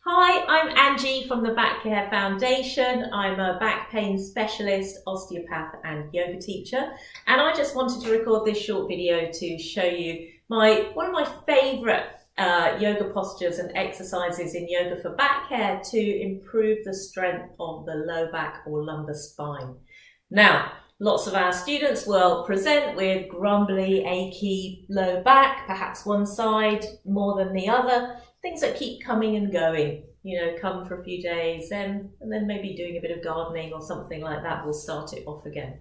Hi, I'm Anji from the Back Care Foundation. I'm a back pain specialist, osteopath and yoga teacher. And I just wanted to record this short video to show you one of my favourite yoga postures and exercises in yoga for back care to improve the strength of the low back or lumbar spine. Now, lots of our students will present with grumbly, achy low back, perhaps one side more than the other. Things that keep coming and going, come for a few days, and then maybe doing a bit of gardening or something like that will start it off again.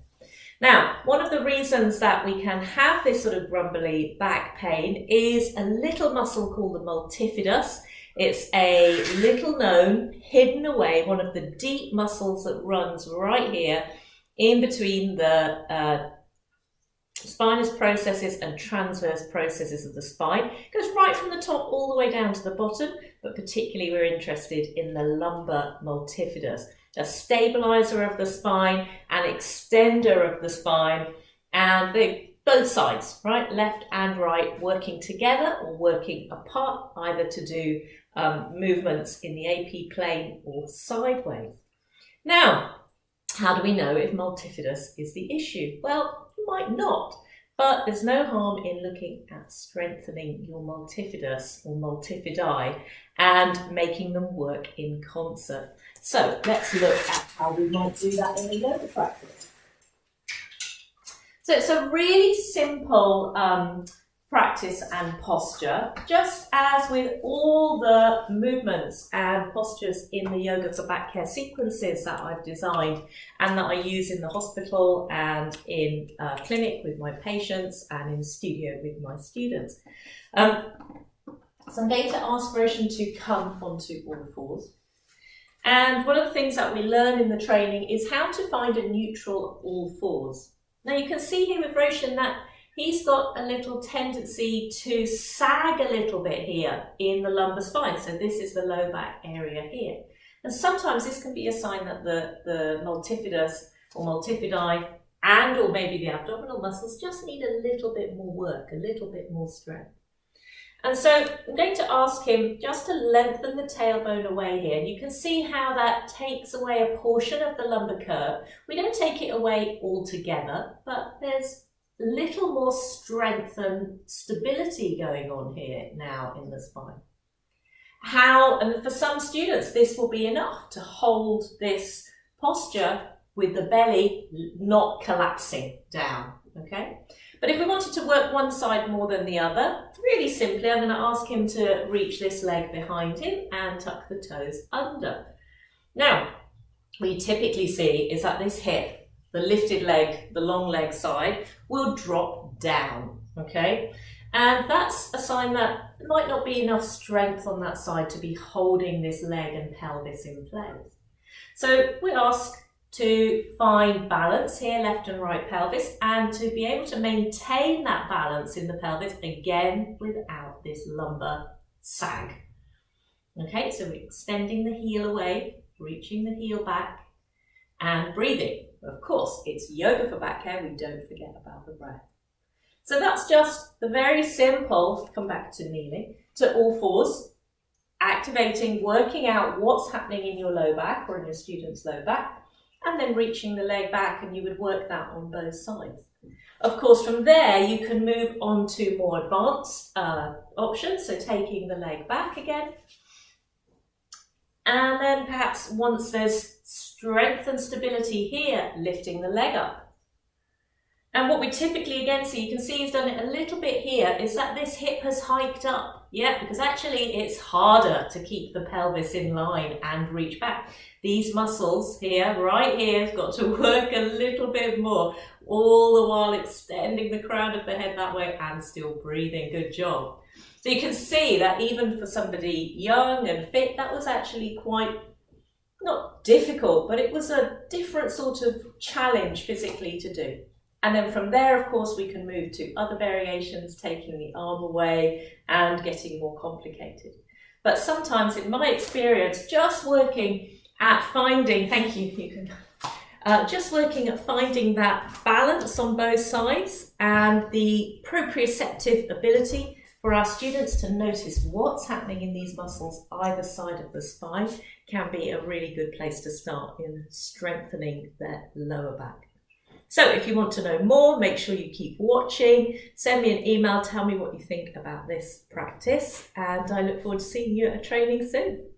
Now, one of the reasons that we can have this sort of grumbly back pain is a little muscle called the multifidus. It's a little known, hidden away, one of the deep muscles that runs right here in between the spinous processes and transverse processes of the spine. It goes right from the top all the way down to the bottom, but particularly we're interested in the lumbar multifidus, a stabilizer of the spine, an extender of the spine, and both sides, right, left and right, working together or working apart, either to do movements in the AP plane or sideways. Now, how do we know if multifidus is the issue? Well, you might not, but there's no harm in looking at strengthening your multifidus or multifidi and making them work in concert. So let's look at how we might do that in a yoga practice. So it's a really simple practice and posture, just as with all the movements and postures in the yoga for back care sequences that I've designed and that I use in the hospital and in clinic with my patients and in studio with my students. So I'm going to ask Roshan to come onto all fours. And one of the things that we learn in the training is how to find a neutral all fours. Now you can see here with Roshan that he's got a little tendency to sag a little bit here in the lumbar spine. So this is the low back area here. And sometimes this can be a sign that the multifidus or multifidi and or maybe the abdominal muscles just need a little bit more work, a little bit more strength. And so I'm going to ask him just to lengthen the tailbone away here. And you can see how that takes away a portion of the lumbar curve. We don't take it away altogether, but there's little more strength and stability going on here now in the spine. And for some students, this will be enough to hold this posture with the belly not collapsing down, okay? But if we wanted to work one side more than the other, really simply, I'm going to ask him to reach this leg behind him and tuck the toes under. Now, what you typically see is that this hip, the lifted leg, the long leg side, will drop down, okay? And that's a sign that there might not be enough strength on that side to be holding this leg and pelvis in place. So we ask to find balance here, left and right pelvis, and to be able to maintain that balance in the pelvis, again, without this lumbar sag. Okay, so we're extending the heel away, reaching the heel back, and breathing. Of course, it's yoga for back care, we don't forget about the breath. So that's just the very simple, come back to kneeling, to all fours, activating, working out what's happening in your low back or in your student's low back, and then reaching the leg back, and you would work that on both sides. Of course, from there, you can move on to more advanced options, so taking the leg back again. And then perhaps once there's strength and stability here, lifting the leg up. And what we typically again see, you can see he's done it a little bit here, is that this hip has hiked up. Yeah, because actually it's harder to keep the pelvis in line and reach back. These muscles here, right here, have got to work a little bit more, all the while extending the crown of the head that way and still breathing. Good job. So you can see that even for somebody young and fit, that was actually quite, not difficult, but it was a different sort of challenge physically to do. And then from there, of course, we can move to other variations, taking the arm away and getting more complicated. But sometimes, in my experience, just working at finding, thank you, just working at finding that balance on both sides and the proprioceptive ability For our students to notice what's happening in these muscles either side of the spine can be a really good place to start in strengthening their lower back. So if you want to know more, make sure you keep watching. Send me an email, tell me what you think about this practice, and I look forward to seeing you at a training soon.